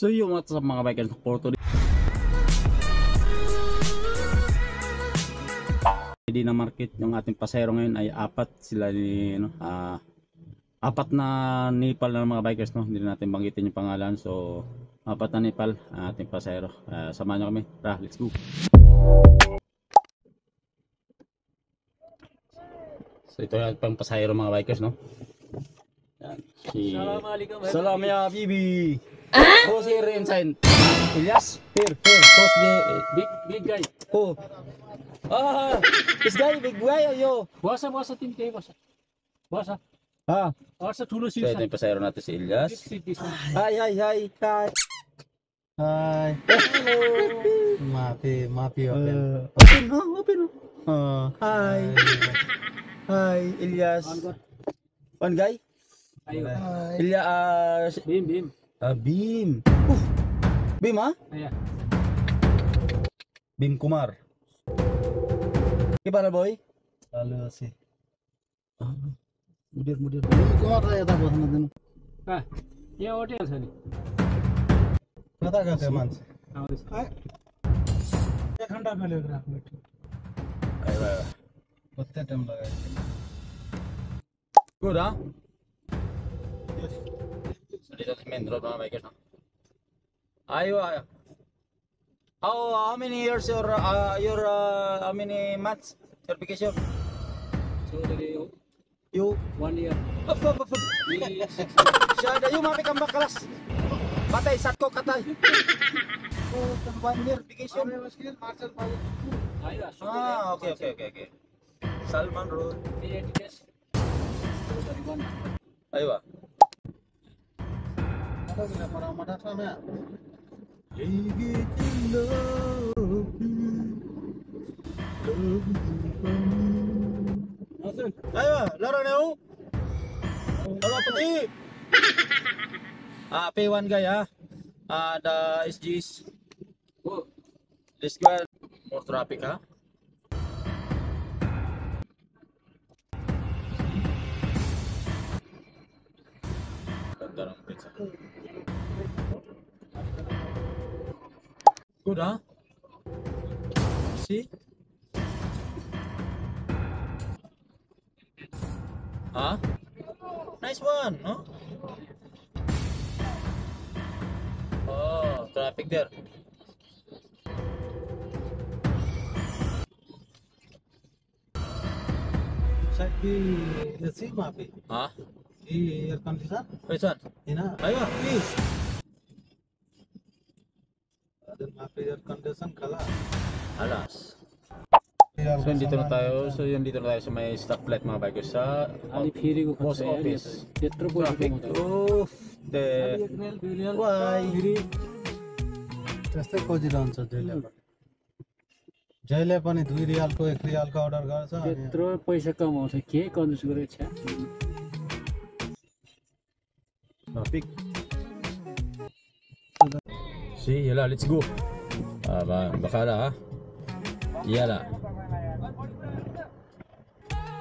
So yung mga bikers for today, hindi na market yung ating pasahero ngayon ay apat sila ni apat na Nepal na mga bikers, no, hindi natin banggitin yung pangalan. So apat na Nepal ang ating pasahero. Samahan nyo kami, tara, let's go. So ito yung pang pasahero mga bikers, no. Yan, si Salam ya Bibi. Who's here inside? Ilyas? Here. Who's the big guy? Who? This guy, big guy, yo. Wasa tim kayo, wasa. Wasa tulo So ito yung pasahero natin si Ilyas. Hi. Hi. Mapi open. Open. Hi, Ilyas. One guy? Ayo. Ilyas. Bim. Bim. Bim, ha? Ayan. Bim Kumar. Gimana boy? Halo sih. Mudir. Kumar saya tak bosan dengan. Ya hotel sini. Kata मानसे. एक घंटा पहले ग्राफ में Ayo. कितना टाइम लगा? Good, ha? So dito sa main road mga bikers, no? Ayo. How many years your how many months your vacation? So dari You 1 year. Siya yung mapi kang bakalas. Patay satko katay. Oh, 1 year vacation. Ayo. Okay. Salman Road. Ini tiket. So dari mana? Ayo. Ada bila para mata sana. Ayo, laro na yung. Halo pati. P1 guy, ha. The SGs. Oh, This guy more traffic, ha. Ganda ng pizza. Good, ha? See? Nice one, no? Oh, traffic there. Side भी ऐसी मापी. ये air conditioner. Which one? है ना? Ayo, please. Ada मापी air conditioner kala. Alas. So dito na tayo. So yun, dito na tayo sa may stoplight mga bikers sa Ali फेरी को post office. Petro Traffic. Oh, the why? त्यस्तै खोजिरहन्छ जहिले पनि 2 रियालको 1 रियालको अर्डर गर्छ अनि Petro पैसा कमाउँछ के कन्जुस गरेको छ Traffic. See, yala, let's go. Bakala, ha? Yala.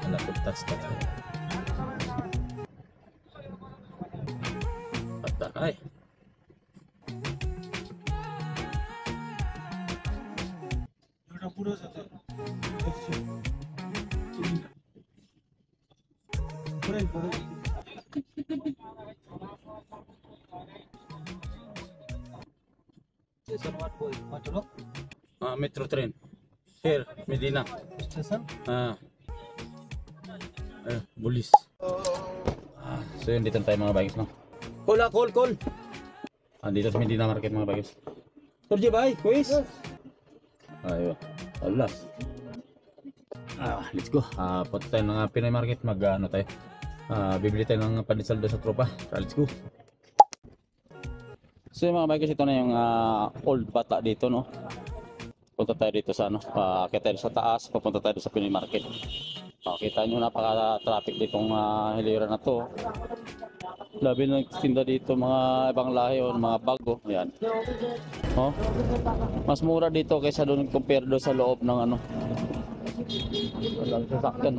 Wala ko touch. Patay. एउटा बुढो छ त पुरै स्टेशन वाट बोल metro Metro train. Here, Medina. Station Bulis. So yun, dito na tayo mga bikers, no? Call. Dito sa Medina Market mga bikers. Turji bay, quiz. Ayo. Alas. Let's go. Punta tayo ng Pinoy Market, mag-ano tayo. Bibili tayo ng pandesal doon sa tropa. Let's go. So yung mga bikers, ito na yung old bata dito, no? Punta tayo dito sa ano, akit tayo sa taas, papunta tayo sa Pinoy Market. Kita nyo, napaka-traffic ditong hilera na to. Labi na nagtinda dito mga ibang lahi o mga bago. Ayan. Oh. Mas mura dito kaysa doon compare doon sa loob ng ano. Walang sasakyan.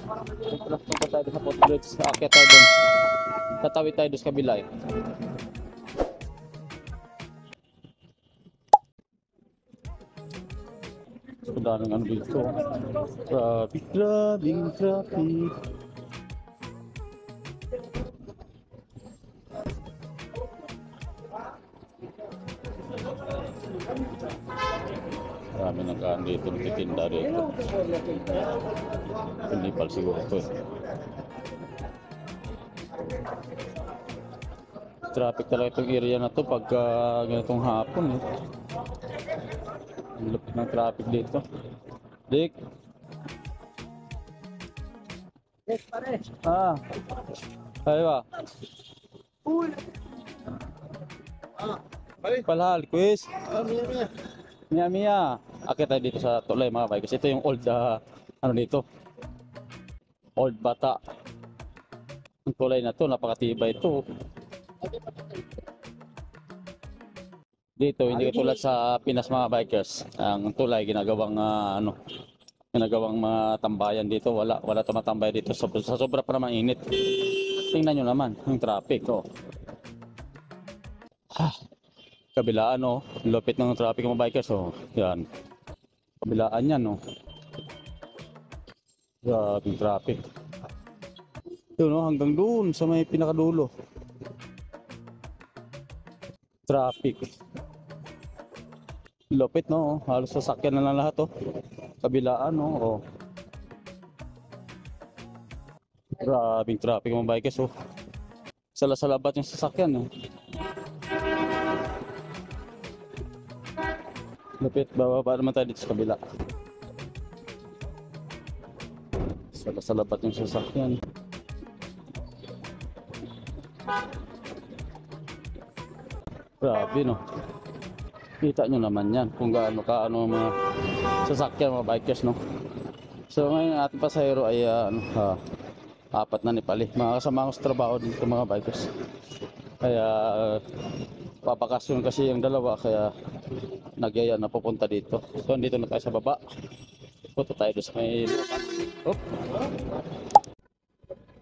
Punta tayo sa Port Bridge. Aakyat tayo doon. Tatawid tayo doon sa kabila eh. So, daming ano dito. Grabing traffic. Marami nagkaan dito, nagtitinda dito. Pinipal siguro ito eh. Traffic talaga itong area na to pagka ganitong hapon eh. Ang lupit ng traffic dito. Dick! Ah! Ayaw ba? Palhal, quiz! Mia Mia! Akit tayo dito sa tulay mga bikers. Ito yung old, ano dito? Old bata. Ang tulay na to, napakatibay ito. Dito, hindi katulad sa Pinas mga bikers. Ang tulay, ginagawang, ginagawang mga tambayan dito. Wala tumatambay dito. Sa sobra pa naman init. Tingnan nyo naman, yung traffic. Oh. Kabilaan oh, lupit ng traffic mga bikers oh. Yan. Kabilaan yan oh. Grabe yung traffic. Yun oh, hanggang doon sa may pinakadulo. Traffic. Lupit no, oh. Halos sasakyan na lang lahat oh. Kabilaan oh. Grabe yung traffic mga bikers oh. Salasalabat yung sasakyan oh. Lupit, bababa naman tayo dito sa kabila. Salabat yung sasakyan. Grabe no. Kita nyo naman yan kung gaano mga sasakyan mga bikers no. So ngayon ating pasahero ay apat na Nepali. Mga kasama ko sa trabaho dito mga bikers. Kaya papakasyon kasi yung dalawa kaya nagyaya na pupunta dito. So dito na tayo sa baba. Punta tayo doon sa may lupa. Oh.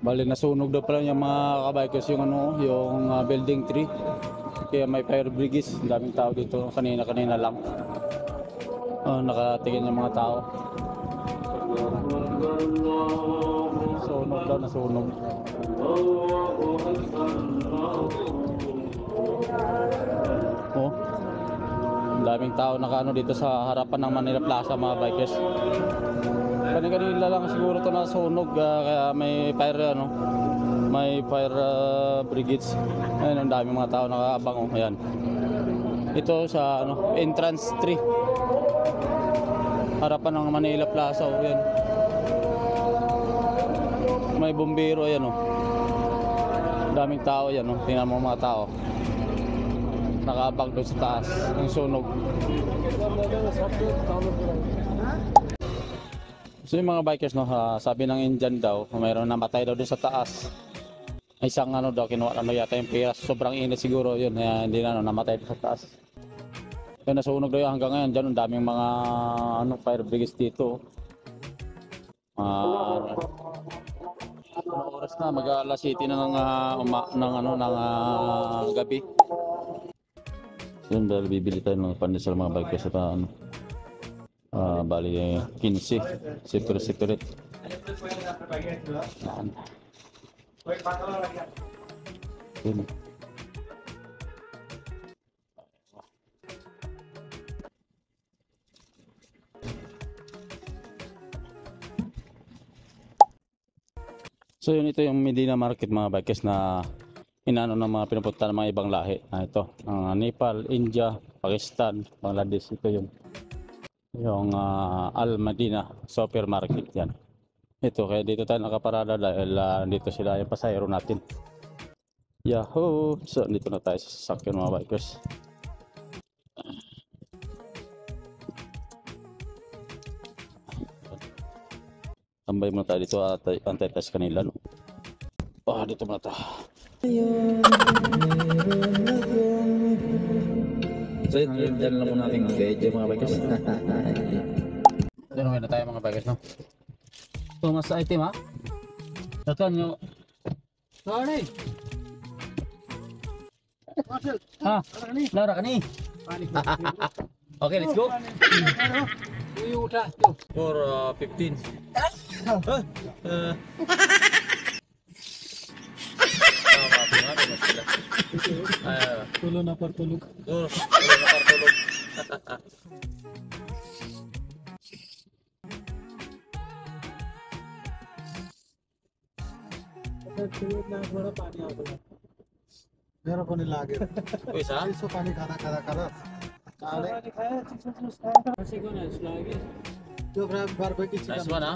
Bali nasunog daw pala yung mga kabikers yung yung building 3. Kaya may fire brigade. Daming tao dito kanina lang. Nakatingin yung mga tao. Sunog daw, nasunog. Oh. Daming tao nakaano dito sa harapan ng Manila Plaza mga bikers. Kanina lang siguro to nasunog kaya may fire may fire brigades. Ayun ang daming mga tao nakaabang oh. Ayan. Ito sa entrance 3. Harapan ng Manila Plaza oh. Ayan. May bumbero ayan oh. Daming tao yan oh. Tingnan mo mga tao. Nakaabang doon sa taas yung sunog. So yung mga bikers sabi ng Indian daw mayroon namatay daw doon sa taas. Isang daw kinuha yata yung pera, sobrang init siguro yun hindi na namatay doon sa taas. Kaya nasunog daw yun hanggang ngayon. Diyan ang daming mga fire brigades dito. Oras na mag-alas 7 na ng gabi. Yun dahil bibili tayo ng pandesal mga bikers at bali 15 separate. Yun. So yun, ito yung Medina Market mga bikers na inano ng mga pinupunta ng mga ibang lahi. Ito, Nepal, India, Pakistan, Bangladesh. Ito yung Al Madina Supermarket yan. Ito, kaya dito tayo nakaparada dahil dito sila yung pasahero natin. Yahoo! So dito na tayo sa sasakyan mga bikers. Tambay muna tayo dito at antay tayo sa kanila. Dito muna tayo. So yun, dyan lang muna natin mag-video mga bikers. Dyan na tayo mga bikers no. So mas item ha. Tatan nyo. Sorry. Marcel. Ha? Lara ka ni. Okay, let's go. Uyu udah tuh. For 15. Tulog na partulog. ना थोड़ा पानी आता है मेरा पानी लागे Bisa? इसको पानी खाना खाना खाना खाने Masih kau nak lagi? जो barbecue Nice chicken one, ha?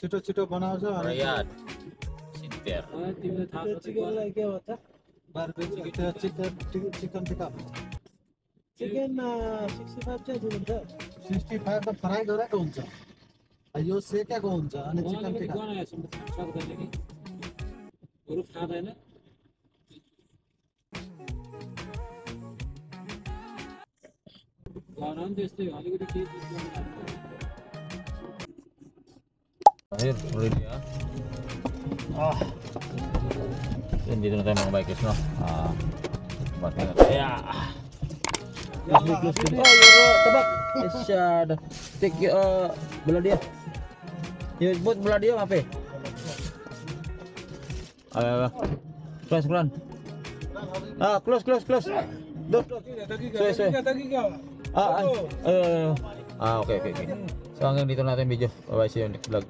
छिटो छिटो बनाउँछ अनि Riyad. Sinter. Tiba-tiba tak चिकनलाई के भन्छ बारबेक्यू त्यो चिकन चिकन टिक्का चिकन 65 चाहिँ दिनुहुन्छ 65 त फ्राई गरेको हुन्छ यो सेकेको हुन्छ अनि चिकन tikka Kau nak sempat sakit lagi? Huruf ada ni? Kau nanti istri, hari ini kita Akhir, ready ya. Yan, dito na tayo mga bikers, no? Bati na tayo. Yeah. Oh, yoro, tabak. Isyad. Take belah dia. Yuk, buat belah dia, apa? Ayo. Close. Close. Duh. Suwe. Oke. So hanggang dito natin video. Bye-bye, see you next vlog.